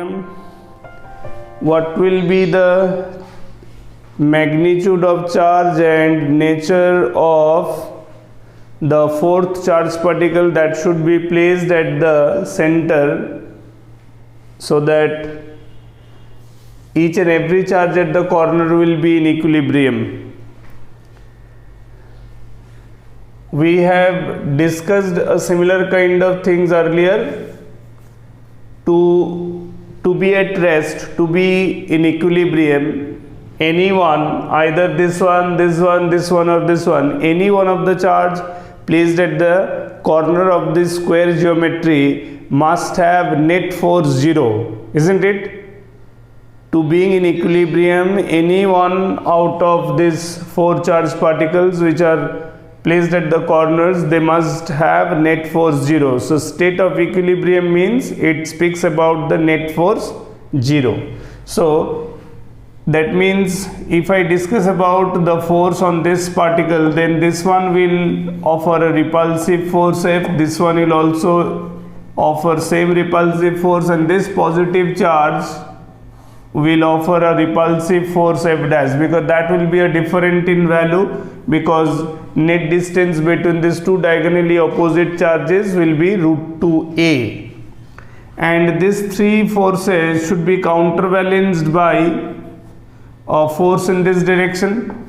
diagram, what will be the magnitude of charge and nature of the fourth charge particle that should be placed at the center, so that each and every charge at the corner will be in equilibrium. We have discussed a similar kind of things earlier. To be at rest, to be in equilibrium, any one, either this one, this one, this one or this one, any one of the charge placed at the corner of this square geometry must have net force 0, isn't it? To being in equilibrium, any one out of these four charged particles which are placed at the corners, they must have net force 0. So state of equilibrium means it speaks about the net force 0. So that means if I discuss about the force on this particle, then this one will offer a repulsive force F, this one will also offer same repulsive force, and this positive charge will offer a repulsive force F dash, because that will be a different in value, because net distance between these two diagonally opposite charges will be root 2a, and these three forces should be counterbalanced by a force in this direction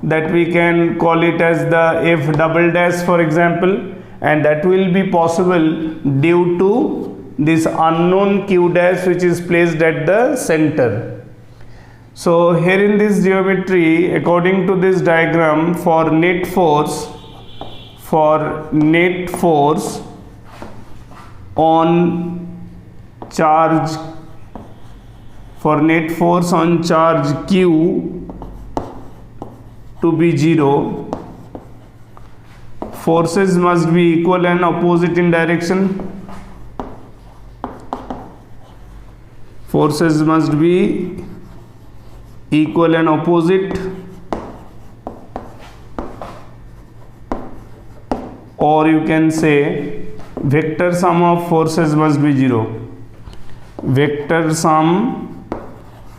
that we can call it as the F double dash, for example, and that will be possible due to this unknown q dash which is placed at the center. So here in this geometry, according to this diagram, for net force on charge, for net force on charge q to be 0, forces must be equal and opposite in direction. Forces must be equal and opposite, or you can say vector sum of forces must be 0. Vector sum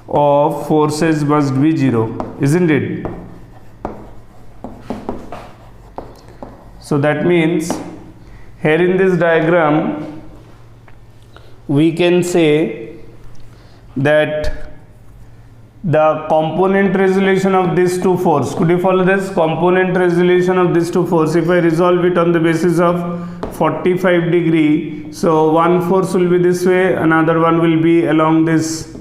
of forces must be 0, isn't it? So that means here in this diagram we can say that the component resolution of these two force, could you follow this? Component resolution of these two force, if I resolve it on the basis of 45 degree, so one force will be this way, another one will be along this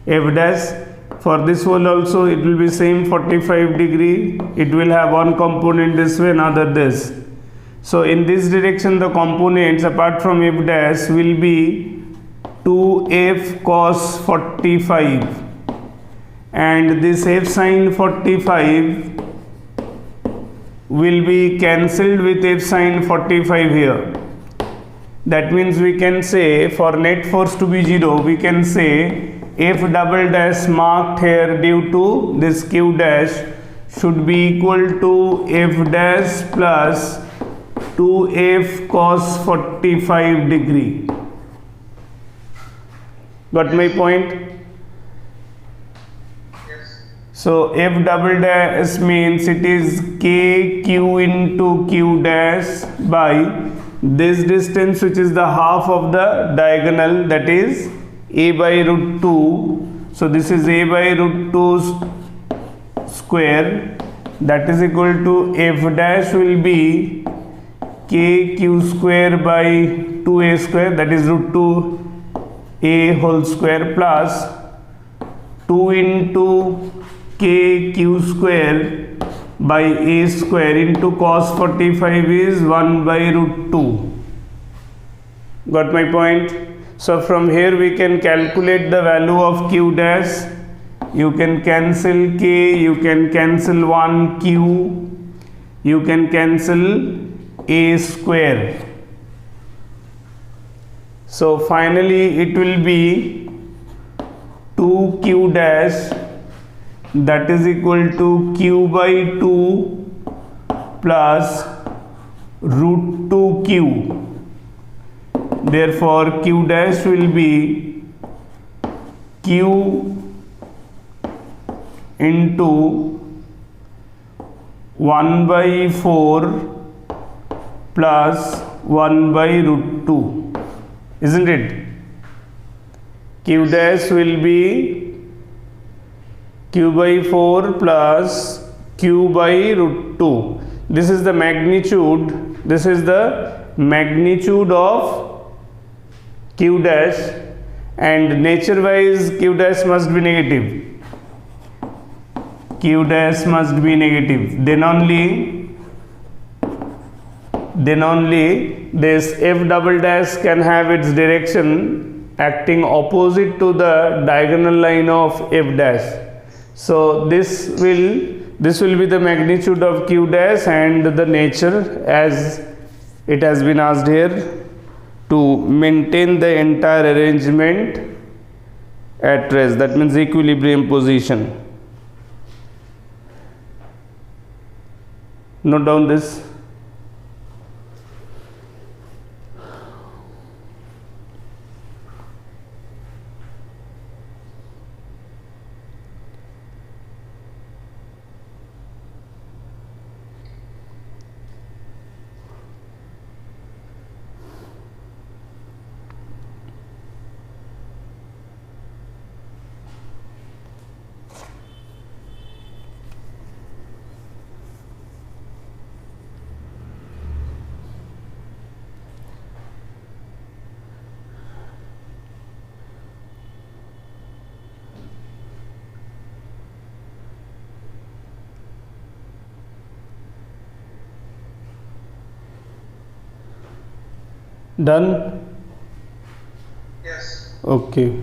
F dash. For this one also it will be same 45 degree, it will have one component this way, another this. So in this direction the components apart from F dash will be 2f cos 45, and this f sin 45 will be cancelled with f sin 45 here. That means we can say for net force to be 0, we can say f double dash marked here due to this q dash should be equal to f dash plus 2f cos 45 degree. Got my point? So f double dash means it is kq into q dash by this distance which is the half of the diagonal, that is a by root 2. So this is a by root 2 square, that is equal to f dash will be kq square by 2a square, that is root 2 a whole square plus 2 into kq square by a square into cos 45 is 1 by root 2. Got my point? So from here we can calculate the value of q dash. You can cancel k, you can cancel 1 q, you can cancel a square. So finally it will be 2q dash, that is equal to q by 2 plus root 2q. Therefore q dash will be q into 1 by 4 plus 1 by root 2, isn't it? Q dash will be q by 4 plus q by root 2. This is the magnitude, this is the magnitude of q dash, and nature wise q dash must be negative. Q dash must be negative, then only this f double dash can have its direction acting opposite to the diagonal line of f dash. So this will be the magnitude of q dash, and the nature, as it has been asked here, to maintain the entire arrangement at rest, that means equilibrium position. Note down this. Done? Yes. Okay.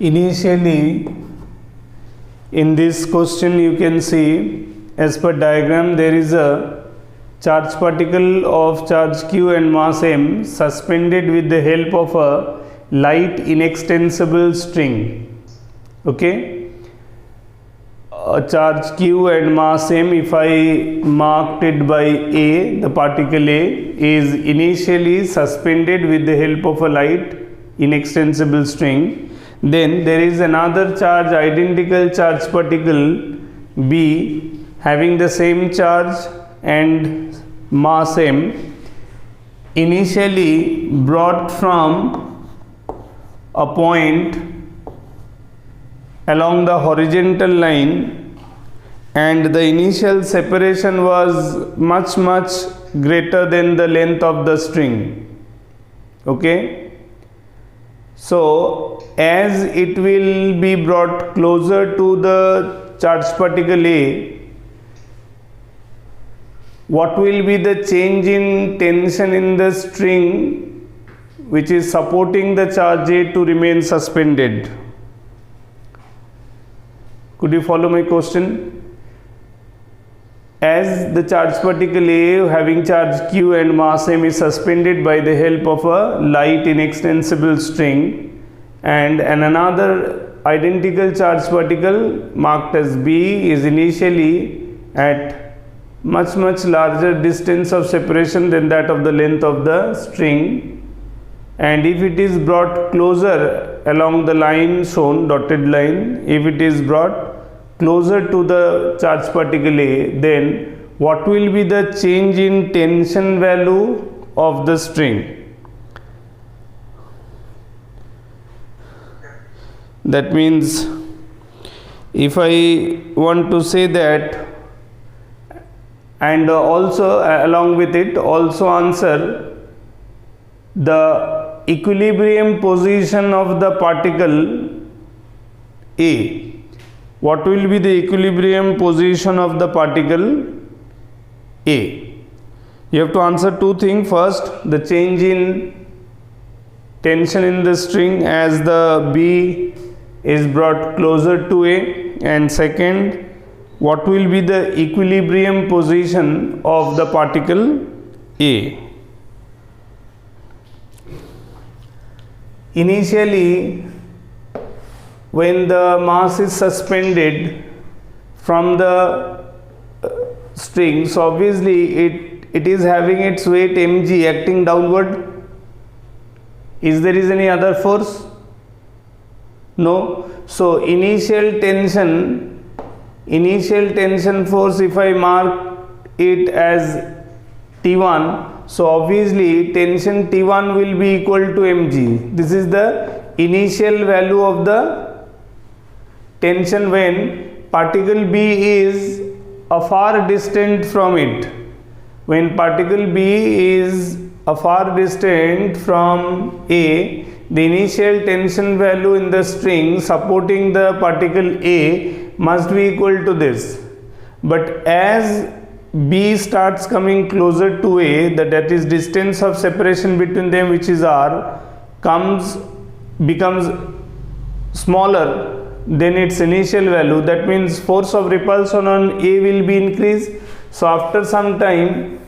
Initially, in this question you can see, as per diagram, there is a charged particle of charge q and mass m suspended with the help of a light inextensible string. Okay, a charge q and mass m, if I marked it by A, the particle A is initially suspended with the help of a light inextensible string. Then there is another charge, identical charge particle B, having the same charge and mass m, initially brought from a point along the horizontal line, and the initial separation was much greater than the length of the string. Okay. So, as it will be brought closer to the charged particle A, what will be the change in tension in the string which is supporting the charge A to remain suspended? Could you follow my question? As the charged particle A having charge q and mass m is suspended by the help of a light inextensible string, and another identical charged particle marked as B is initially at much larger distance of separation than that of the length of the string, and if it is brought closer along the line shown, dotted line, if it is brought closer to the charged particle A, then what will be the change in tension value of the string? That means, if I want to say that, and also along with it also answer the equilibrium position of the particle A. What will be the equilibrium position of the particle A? You have to answer two things. First, the change in tension in the string as the B is brought closer to A, and second, what will be the equilibrium position of the particle A. Initially, when the mass is suspended from the string, so obviously it is having its weight mg acting downward. Is there any other force? No. So initial tension force, if I mark it as T1, so obviously tension T1 will be equal to mg. This is the initial value of the tension when particle B is a far distant from it. When particle B is a far distant from A, the initial tension value in the string supporting the particle A must be equal to this. But as B starts coming closer to A, that is distance of separation between them, which is R, becomes smaller than its initial value. That means force of repulsion on A will be increased. So after some time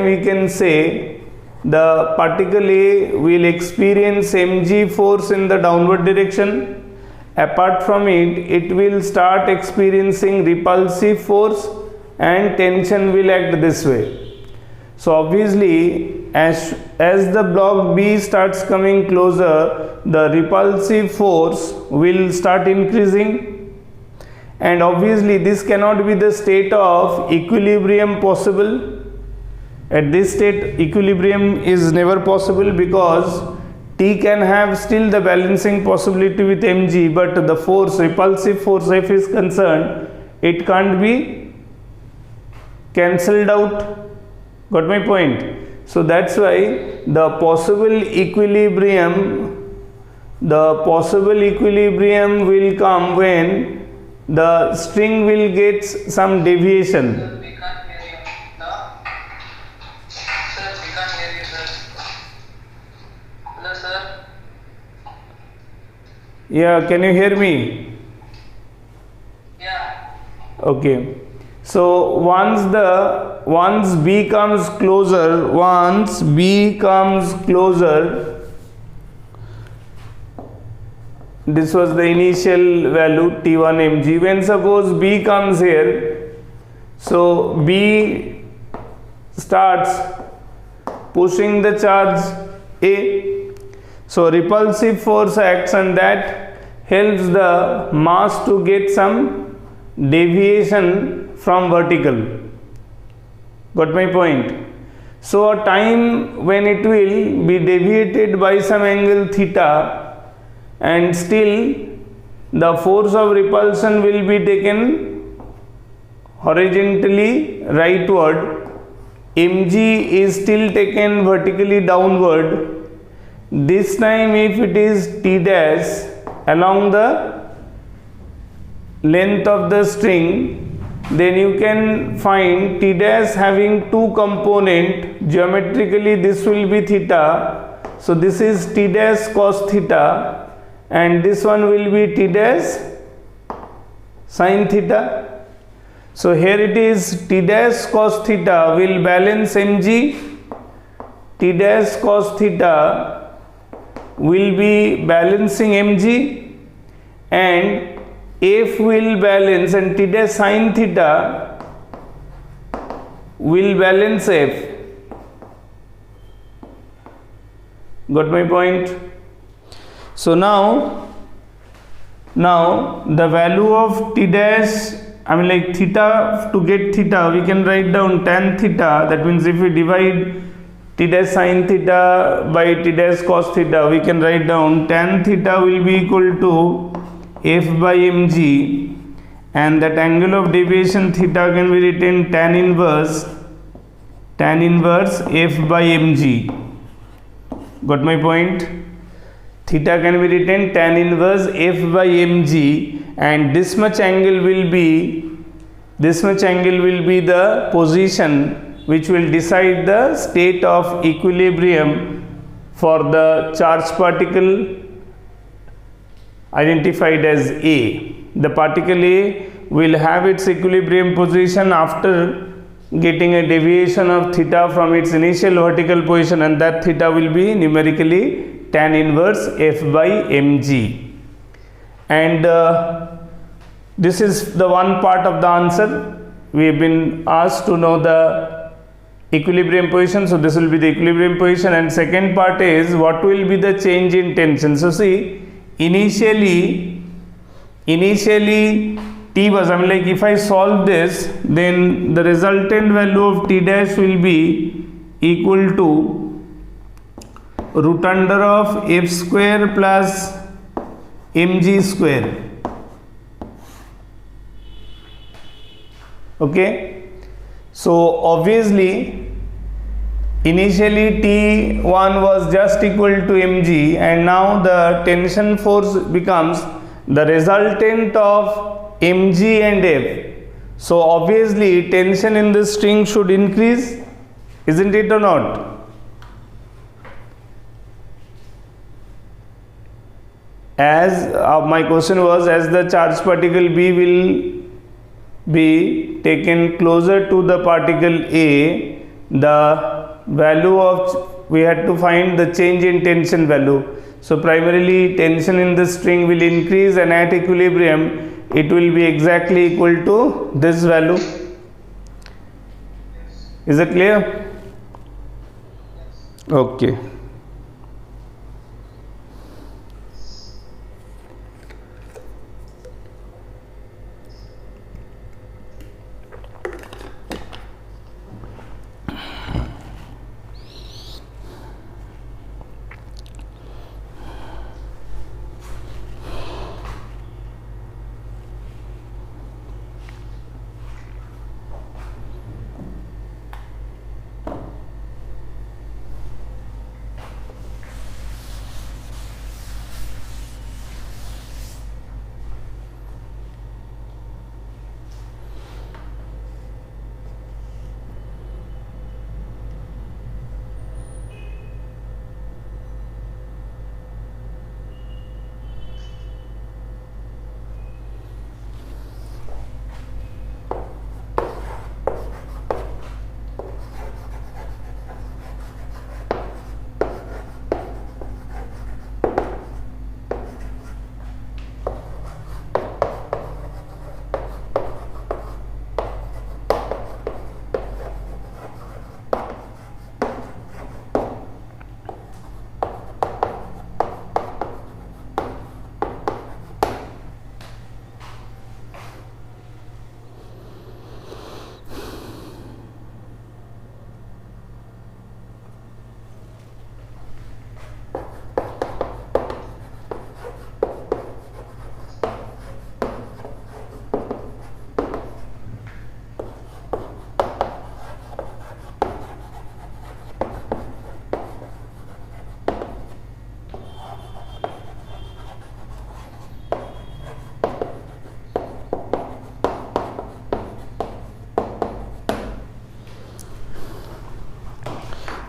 we can say the particle A will experience mg force in the downward direction. Apart from it, it will start experiencing repulsive force and tension will act this way. So obviously as the block B starts coming closer, the repulsive force will start increasing, and obviously this cannot be the state of equilibrium possible. At this state equilibrium is never possible because T can have still the balancing possibility with mg, but the force, repulsive force F is concerned, it can't be cancelled out. Got my point? So that's why the possible equilibrium will come when the string will get some deviation. Yeah, can you hear me? Yeah. Okay. So once B comes closer, this was the initial value T1 mg. When suppose B comes here, so B starts pushing the charge A. So repulsive force acts and that helps the mass to get some deviation from vertical. Got my point? So a time when it will be deviated by some angle theta and still the force of repulsion will be taken horizontally rightward, mg is still taken vertically downward. This time if it is T dash along the length of the string, then you can find T dash having two component. Geometrically this will be theta, so this is T dash cos theta and this one will be T dash sin theta. So here it is T dash cos theta will balance mg, T dash cos theta will be balancing mg, and F will balance, and T dash sin theta will balance F. Got my point? So now the value of T dash, like theta, to get theta we can write down tan theta. That means if we divide T dash sin theta by T dash cos theta, we can write down tan theta will be equal to F by mg, and that angle of deviation theta can be written tan inverse F by mg. Got my point? Theta can be written tan inverse F by mg, and this much angle will be the position which will decide the state of equilibrium for the charged particle identified as A. The particle A will have its equilibrium position after getting a deviation of theta from its initial vertical position, and that theta will be numerically tan inverse F by mg. And this is the one part of the answer. We have been asked to know the equilibrium position, so this will be the equilibrium position. And second part is what will be the change in tension. So see, initially T was, I mean, like if I solve this, then the resultant value of T dash will be equal to root under of F square plus mg square. Okay, so obviously initially T1 was just equal to mg, and now the tension force becomes the resultant of mg and F. So obviously tension in the string should increase, isn't it or not? As my question was, as the charged particle B will be taken closer to the particle A, the value of, we had to find the change in tension value. So primarily tension in the string will increase, and at equilibrium it will be exactly equal to this value. Is it clear? Okay.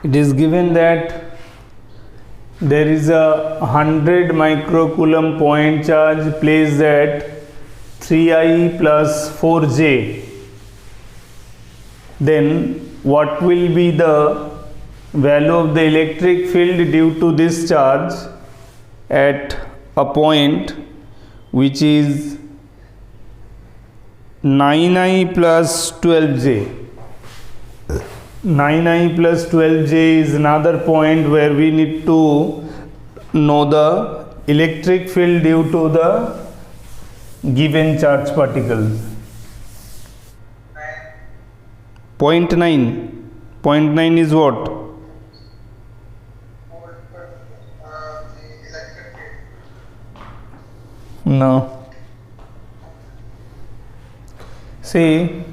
It is given that there is a 100 microcoulomb point charge placed at 3I plus 4J. Then what will be the value of the electric field due to this charge at a point which is 9I plus 12J. 9I plus 12J is another point where we need to know the electric field due to the given charge particles. Point 9. Point 9 is what? No. See,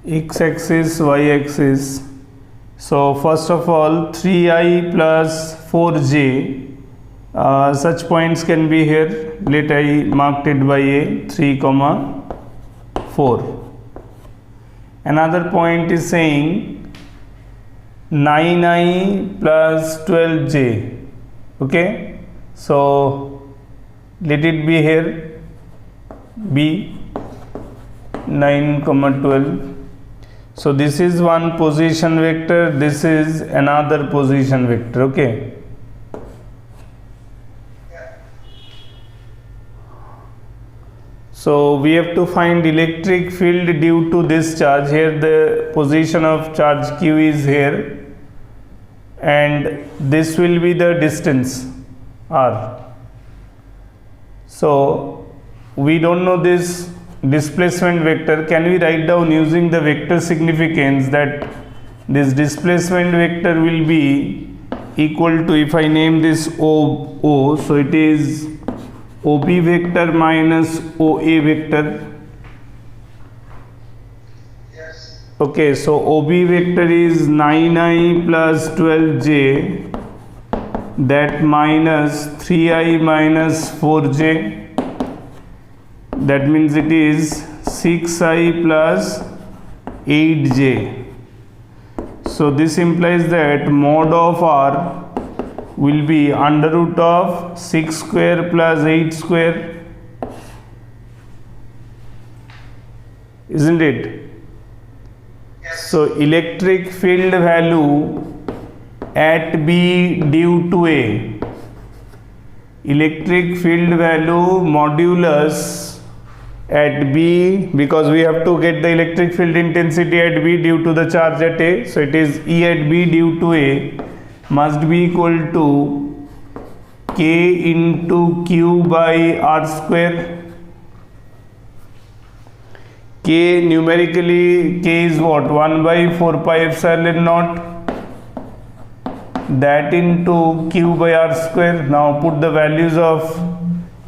x-axis, y-axis. So first of all 3I plus 4J such points can be here. Let I marked it by a 3 comma 4. Another point is saying 9i plus 12j. Okay, so let it be here b 9 comma 12. So this is one position vector, this is another position vector. Okay, so we have to find electric field due to this charge. Here the position of charge q is here, and this will be the distance r. So we don't know this displacement vector. Can we write down using the vector significance that this displacement vector will be equal to, if I name this O, so it is OB vector minus OA vector. Yes. Okay, so OB vector is 9i plus 12j, that minus 3i minus 4j, that means it is 6i plus 8j. So this implies that mod of r will be under root of 6 square plus 8 square, isn't it? Yes. So electric field value at B due to A, electric field value modulus at B, because we have to get the electric field intensity at B due to the charge at A, so it is E at B due to A must be equal to K into Q by R square. K numerically, K is what? 1 by 4 pi epsilon naught, that into Q by R square. Now put the values of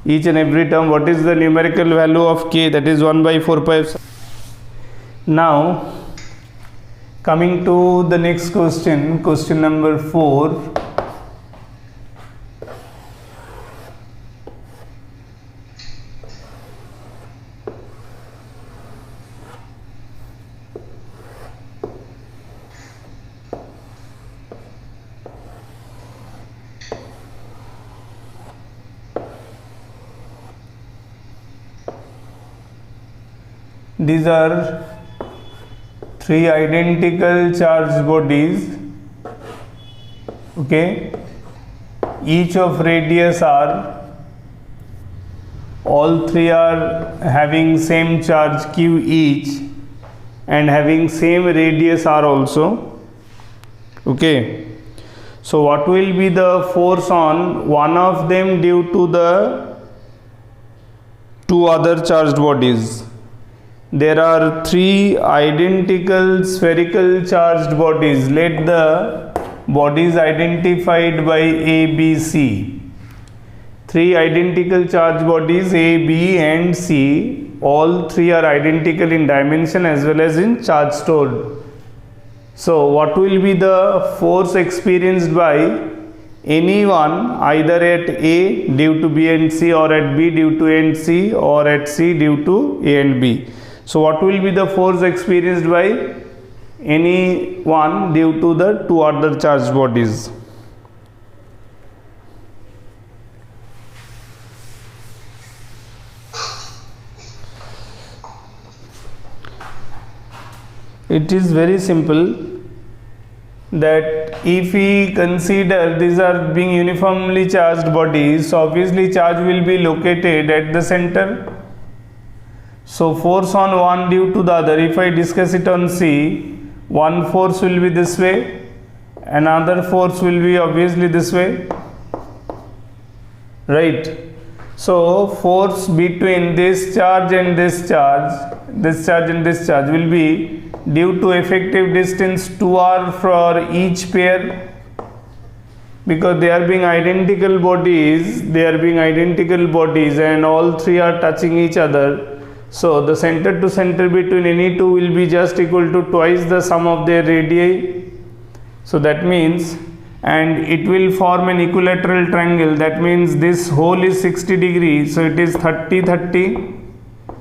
each and every term. What is the numerical value of K? That is 1 by 4 pi epsilon. Now coming to the next question, question number 4. These are 3 identical charged bodies. Okay, each of radius r, all 3 are having same charge q each and having same radius r also. Okay, so what will be the force on one of them due to the 2 other charged bodies? There are 3 identical spherical charged bodies. Let the bodies identified by A, B, C. 3 identical charged bodies A, B and C. All 3 are identical in dimension as well as in charge stored. So what will be the force experienced by anyone either at A due to B and C, or at B due to A and C, or at C due to A and B? So what will be the force experienced by any one due to the 2 other charged bodies? It is very simple, that if we consider these are being uniformly charged bodies, so obviously charge will be located at the center. So force on one due to the other, if I discuss it on C, one force will be this way, another force will be obviously this way, right? So force between this charge and this charge, this charge and this charge will be due to effective distance 2r for each pair, because they are being identical bodies, and all 3 are touching each other. So the center to center between any 2 will be just equal to twice the sum of their radii. So that means, and it will form an equilateral triangle. That means this hole is 60 degrees, so it is 30 30.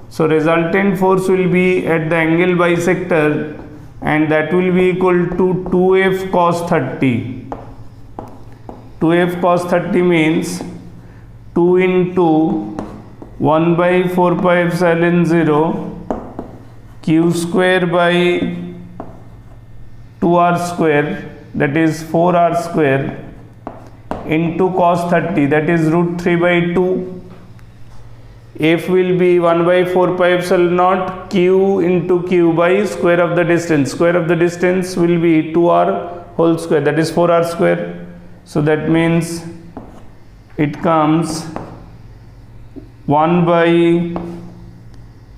So resultant force will be at the angle bisector, and that will be equal to 2f cos 30. 2f cos 30 means 2 into 1 by 4 pi epsilon 0 q square by 2r square, that is 4r square, into cos 30, that is root 3 by 2. F will be 1 by 4 pi epsilon naught q into q by square of the distance. Square of the distance will be 2r whole square, that is 4r square. So that means it comes 1 by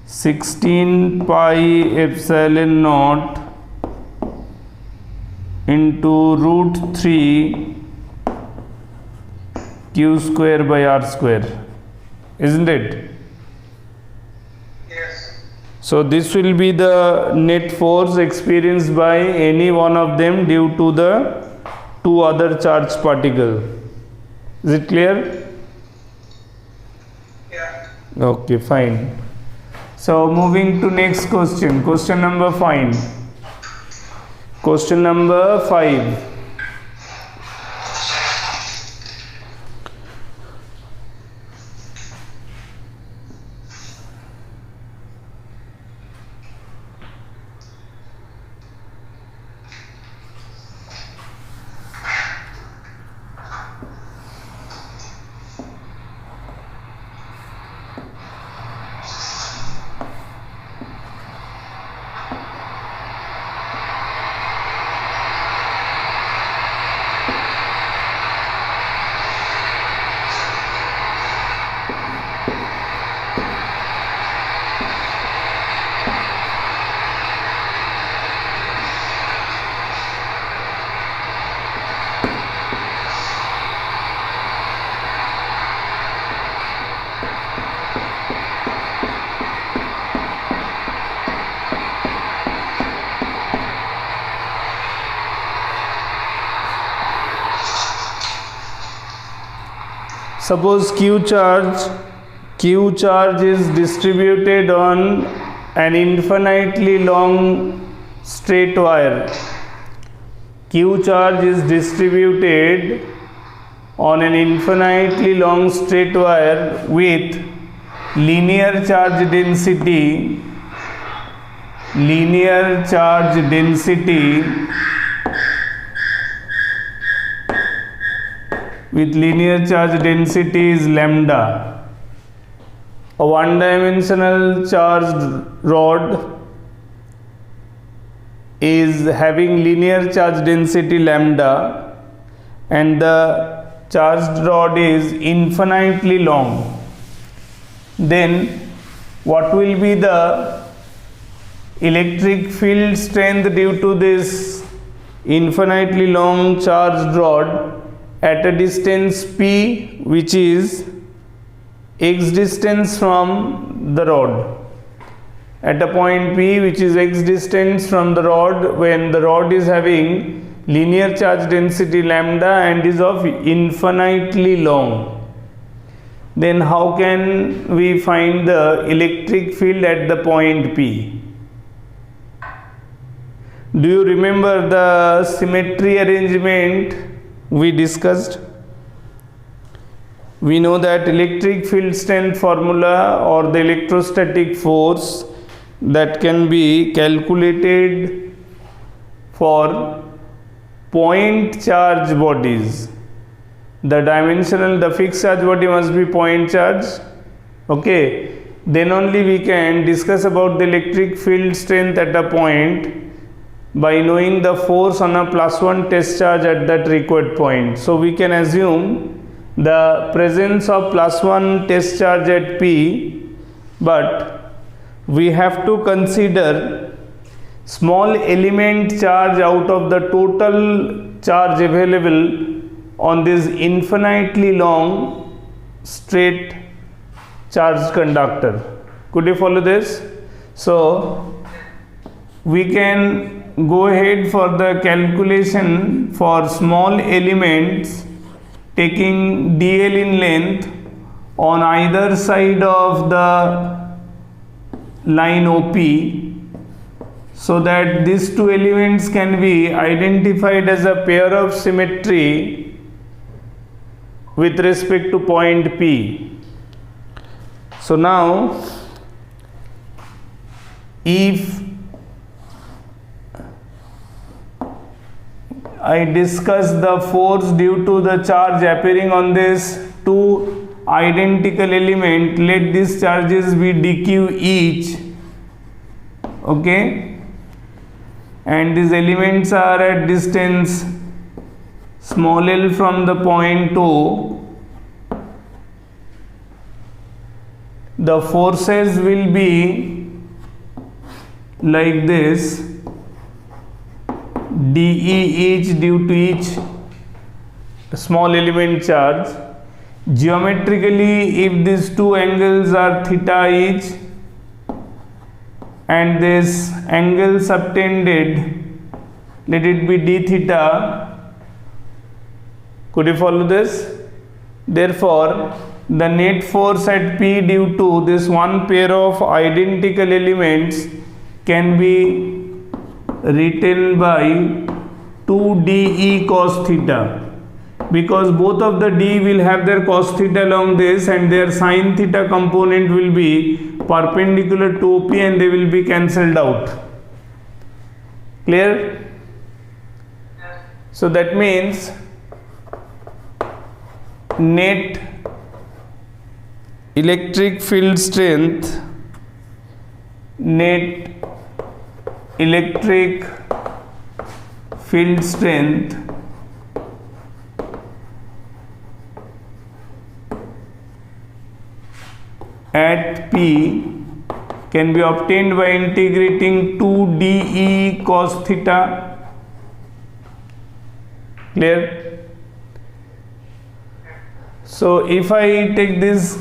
16 pi epsilon naught into root 3 q square by r square, isn't it? Yes. So this will be the net force experienced by any one of them due to the two other charged particles. Is it clear? Yeah. Okay, fine. So moving to next question, question number 5. Question number 5. Suppose Q charge is distributed on an infinitely long straight wire. Q charge is distributed on an infinitely long straight wire with linear charge density is lambda. A one-dimensional charged rod is having linear charge density lambda, and the charged rod is infinitely long. Then what will be the electric field strength due to this infinitely long charged rod at a distance p, which is x distance from the rod? At a point p, which is x distance from the rod, when the rod is having linear charge density lambda and is of infinitely long, then how can we find the electric field at the point p? Do you remember the symmetry arrangement we discussed? We know that electric field strength formula, or the electrostatic force that can be calculated for point charge bodies. The fixed charge body must be point charge. Okay, then only we can discuss about the electric field strength at a point by knowing the force on a +1 test charge at that required point. So we can assume the presence of +1 test charge at P, but we have to consider small element charge out of the total charge available on this infinitely long straight charged conductor. Could you follow this? So we can go ahead for the calculation for small elements taking dl in length on either side of the line OP, so that these two elements can be identified as a pair of symmetry with respect to point P. So now if I discuss the force due to the charge appearing on this two identical element, let these charges be dq each, okay, and these elements are at distance small l from the point O. The forces will be like this, dE each due to each small element charge. Geometrically, if these two angles are theta each and this angle subtended, let it be d theta. Could you follow this? Therefore, the net force at P due to this one pair of identical elements can be written by 2dE cos theta, because both of the d will have their cos theta along this and their sin theta component will be perpendicular to OP and they will be cancelled out. Clear? So that means net electric field strength, net electric field strength at P can be obtained by integrating 2dE cos theta. Clear? So if I take these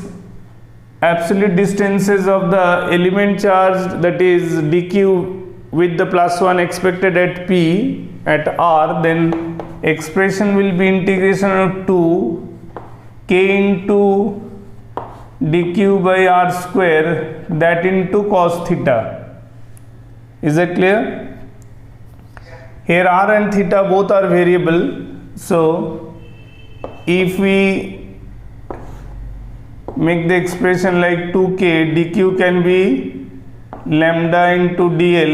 absolute distances of the element charge, that is dq with the +1 expected at P at R, then expression will be integration of 2 k into dq by r square, that into cos theta. Is that clear? Here r and theta both are variable, so if we make the expression like 2k, dq can be lambda into dl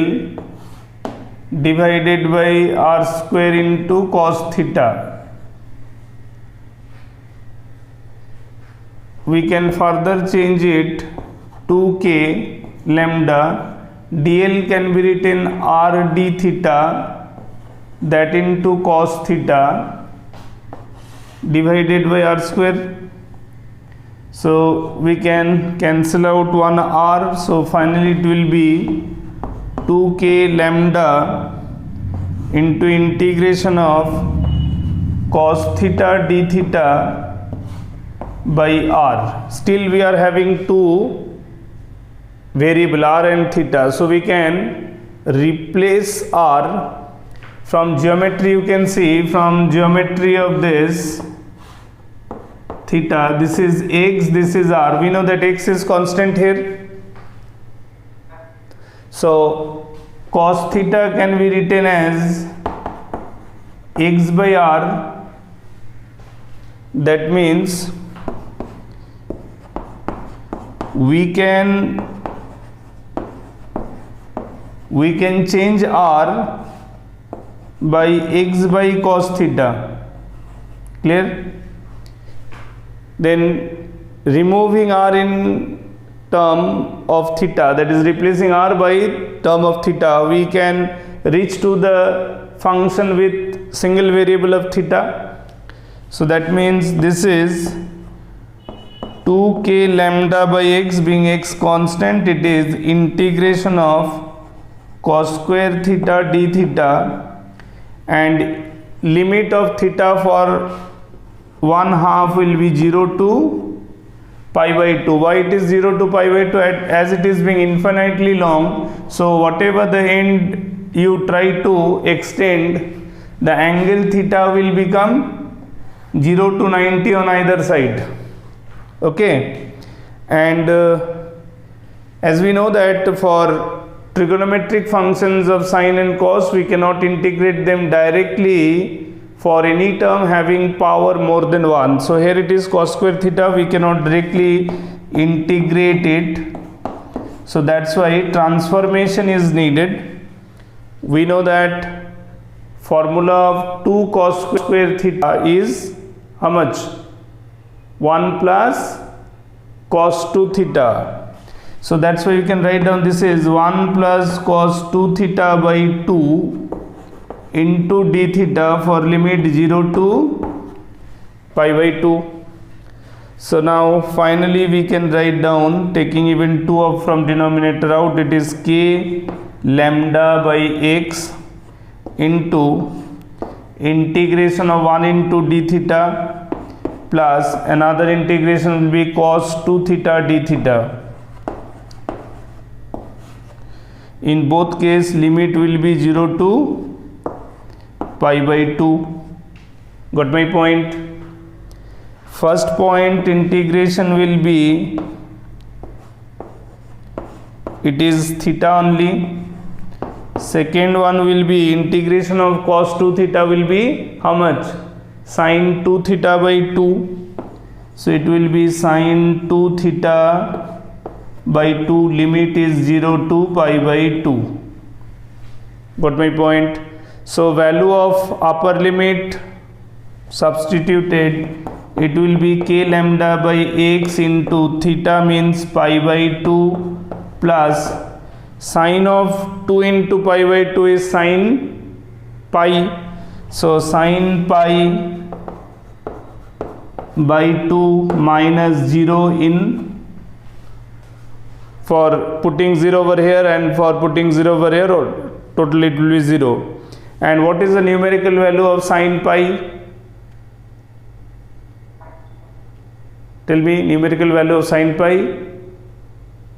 divided by r square into cos theta. We can further change it, 2k lambda, dl can be written r d theta, that into cos theta divided by r square. So we can cancel out one r, so finally it will be 2k lambda into integration of cos theta d theta by r. Still we are having two variable r and theta, so we can replace r. From geometry you can see, from geometry of this theta, this is x, this is r. We know that x is constant here, so cos theta can be written as x by r. That means we can change r by x by cos theta. Clear? Then removing r in term of theta, that is replacing r by term of theta, we can reach to the function with single variable of theta. So that means this is 2k lambda by x, being x constant, it is integration of cos square theta d theta, and limit of theta for 1/2 will be 0 to pi by 2. Why it is 0 to pi by 2? As it is being infinitely long, so whatever the end you try to extend, the angle theta will become 0 to 90 on either side. Okay, and as we know that for trigonometric functions of sine and cos, we cannot integrate them directly for any term having power more than 1. So here it is cos square theta, we cannot directly integrate it. So that's why transformation is needed. We know that formula of 2 cos square theta is how much? 1 plus cos 2 theta. So that's why you can write down this is 1 plus cos 2 theta by 2 into d theta for limit 0 to pi by 2. So now finally we can write down, taking even 2 up from denominator out, it is k lambda by x into integration of 1 into d theta plus another integration will be cos 2 theta d theta. In both case limit will be 0 to pi by 2. Got my point? First point integration will be, it is theta only. Second one will be integration of cos 2 theta will be how much? Sin 2 theta by 2. So it will be sin 2 theta by 2, limit is 0 to pi by 2. Got my point? So value of upper limit substituted, it will be k lambda by x into theta means pi by 2 plus sine of 2 into pi by 2 is sine pi. So sine pi by 2 minus 0 in, for putting 0 over here and for putting 0 over here, or totally it will be 0. And what is the numerical value of sine pi? Tell me numerical value of sine pi.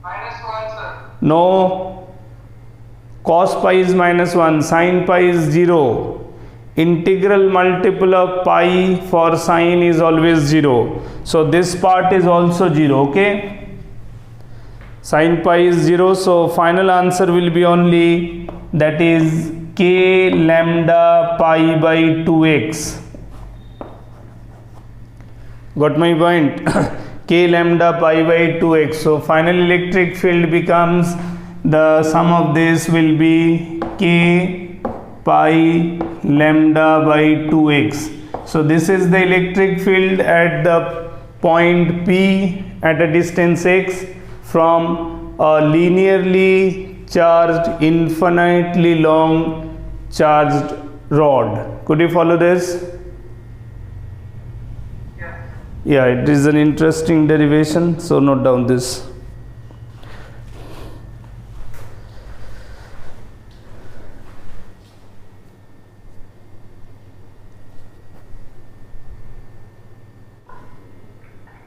Minus 1, sir. No, cos pi is minus 1, sine pi is 0. Integral multiple of pi for sine is always 0. So this part is also 0, okay? Sin pi is 0, so final answer will be only, that is k lambda pi by 2x. Got my point? K lambda pi by 2x. So final electric field becomes, the sum of this will be k pi lambda by 2x. So this is the electric field at the point P at a distance x from a linearly charged, infinitely long charged rod. Could you follow this? Yes. Yeah, it is an interesting derivation, so note down this.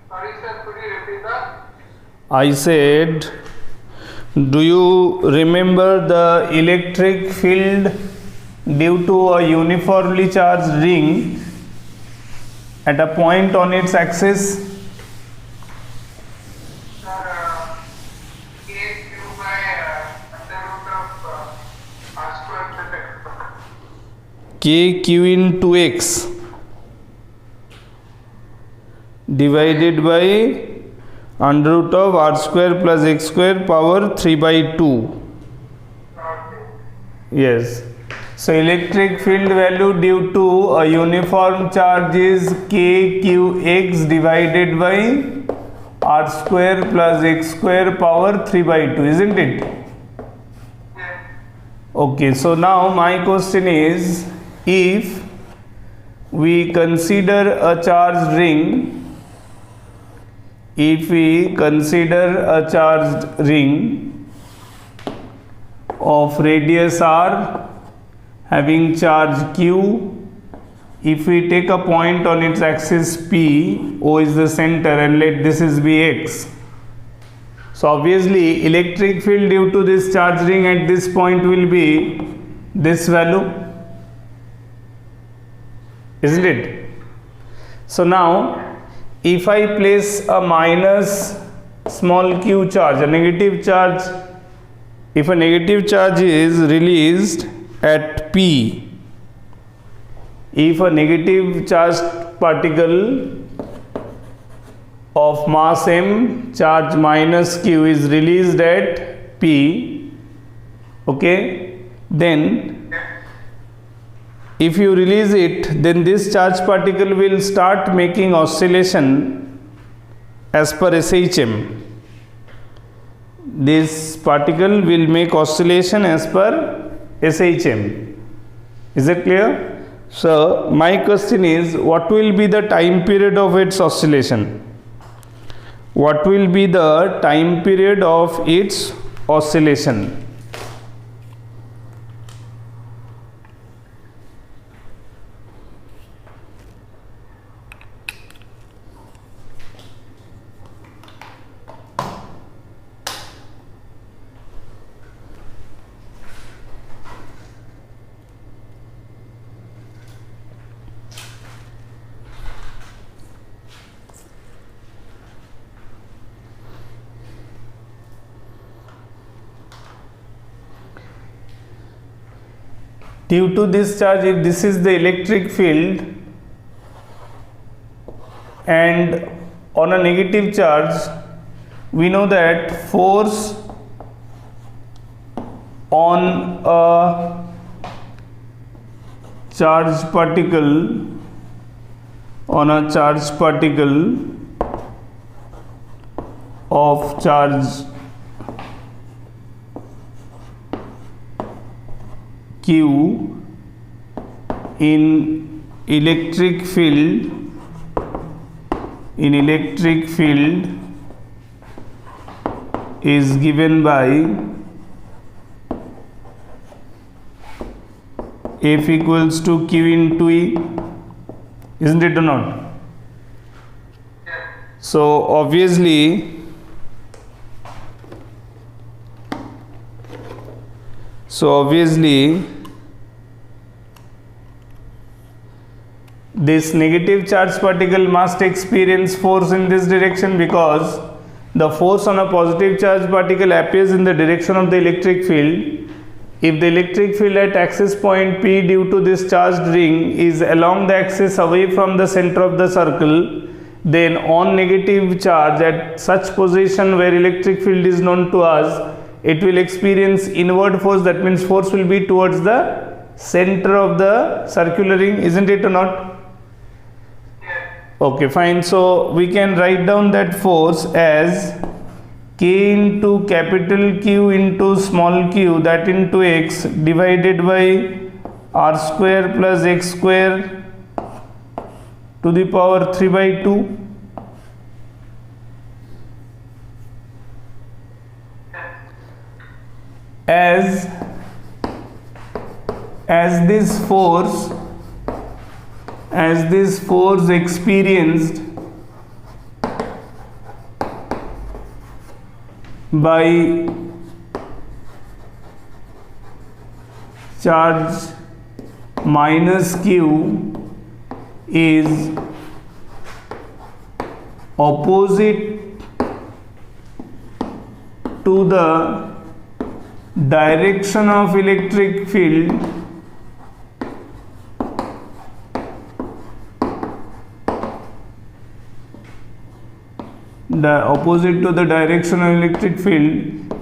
Sorry, sir, could you repeat that? I said, do you remember the electric field due to a uniformly charged ring at a point on its axis? Sir, k q by under root of r square plus x. K q into x divided by under root of r square plus x square power 3 by 2. Yes. So electric field value due to a uniform charge is kqx divided by r square plus x square power 3 by 2, isn't it? Yes. Okay, so now my question is, if we consider a charged ring, if we consider a charged ring of radius r having charge q, if we take a point on its axis P, O is the center, and let this is be x. So obviously electric field due to this charge ring at this point will be this value, isn't it? So now if I place a minus small q charge, a negative charge, if a negative charge is released at P, if a negative charged particle of mass m, charge minus q is released at P, okay, then if you release it, then this charge particle will start making oscillation as per SHM. This particle will make oscillation as per SHM. Is it clear? So my question is, what will be the time period of its oscillation? What will be the time period of its oscillation? Due to this charge, if this is the electric field, and on a negative charge, we know that force on a charged particle, of charge Q in electric field is given by F equals to Q into E, isn't it or not? So obviously this negative charge particle must experience force in this direction, because the force on a positive charge particle appears in the direction of the electric field. If the electric field at axis point P due to this charged ring is along the axis away from the center of the circle, then on negative charge at such position where electric field is known to us, it will experience inward force. That means force will be towards the center of the circular ring, isn't it or not? Okay, fine. So we can write down that force as K into capital Q into small q, that into x, divided by r square plus x square to the power 3 by 2. As this force experienced by charge minus q is opposite to the direction of electric field,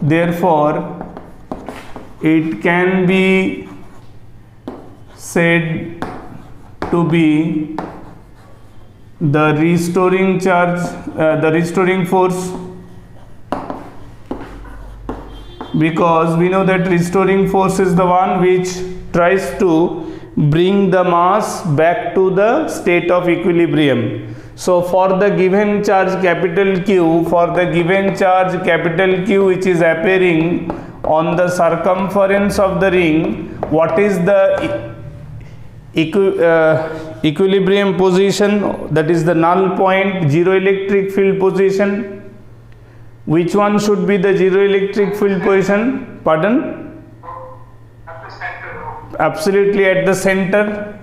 therefore it can be said to be the restoring charge, the restoring force, because we know that restoring force is the one which tries to bring the mass back to the state of equilibrium. So for the given charge capital Q, which is appearing on the circumference of the ring, what is the equilibrium position? That is the null point, zero electric field position. Which one should be the zero electric field position? Pardon? At the center center. Absolutely at the center.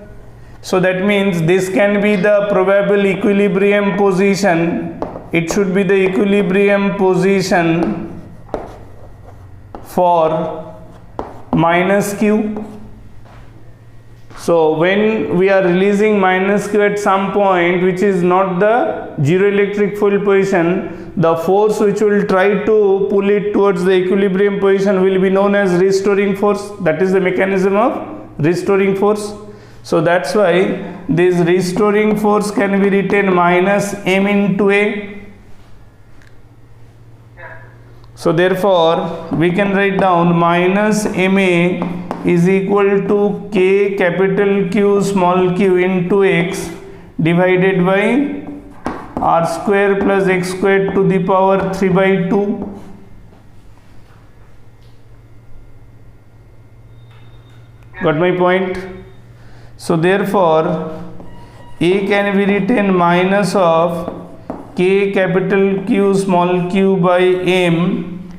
So that means this can be the probable equilibrium position. It should be the equilibrium position for minus q. So when we are releasing minus q at some point which is not the zero electric field position, the force which will try to pull it towards the equilibrium position will be known as restoring force. That is the mechanism of restoring force. So that's why this restoring force can be written minus m into a. So therefore we can write down minus ma is equal to k capital Q small q into x divided by r square plus x squared to the power 3 by 2. Got my point? So therefore A can be written minus of k capital Q small q by m.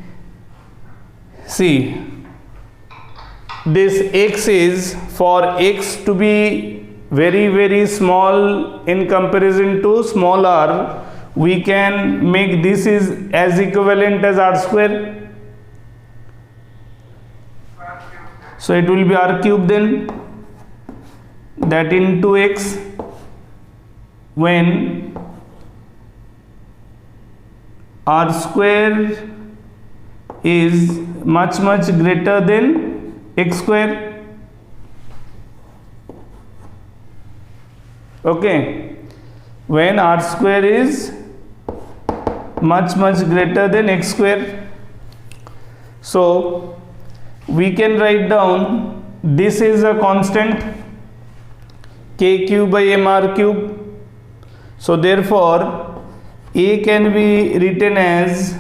See, this x is, for x to be very small in comparison to small r, we can make this is as equivalent as r square. So it will be r cube then, that into x, when r square is much greater than x square. Okay, when r square is much greater than x square. So we can write down this is a constant k cube by mr cube. So therefore A can be written as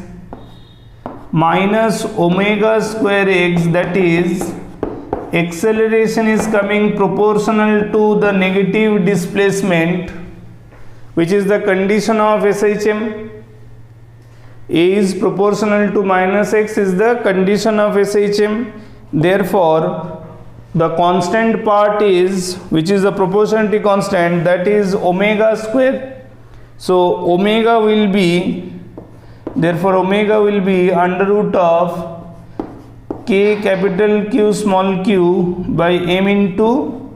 minus omega square x, that is acceleration is coming proportional to the negative displacement, which is the condition of SHM. A is proportional to minus x is the condition of SHM. Therefore the constant part is, which is the proportionality constant, that is omega square. So omega will be, therefore omega will be under root of k capital Q small q by m into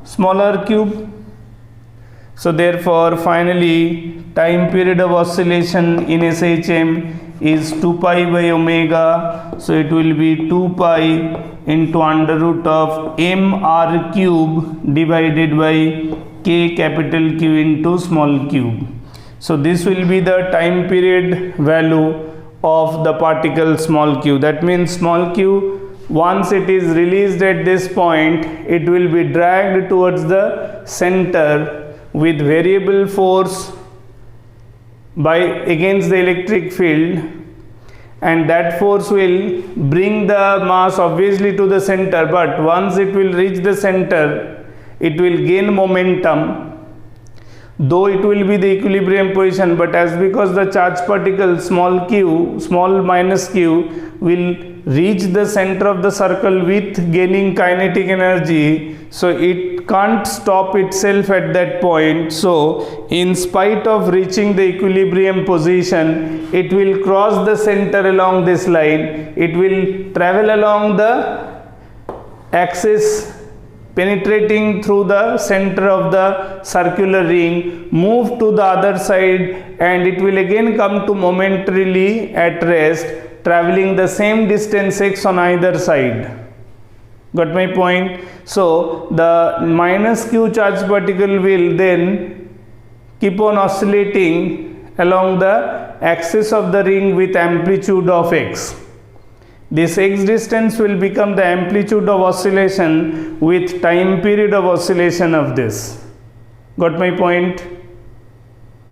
smaller cube. So therefore finally time period of oscillation in SHM is 2 pi by omega. So it will be 2 pi into under root of m r cube divided by k capital Q into small cube. So this will be the time period value of the particle small q. That means small q, once it is released at this point, it will be dragged towards the center with variable force by against the electric field, and that force will bring the mass obviously to the center, but once it will reach the center, it will gain momentum. Though it will be the equilibrium position, but as because the charge particle small q, small minus q, will reach the center of the circle with gaining kinetic energy, so it can't stop itself at that point. So in spite of reaching the equilibrium position, it will cross the center along this line. It will travel along the axis penetrating through the center of the circular ring, move to the other side, and it will again come to momentarily at rest, traveling the same distance x on either side. Got my point? So the minus q charge particle will then keep on oscillating along the axis of the ring with amplitude of x. This x distance will become the amplitude of oscillation with time period of oscillation of this. Got my point?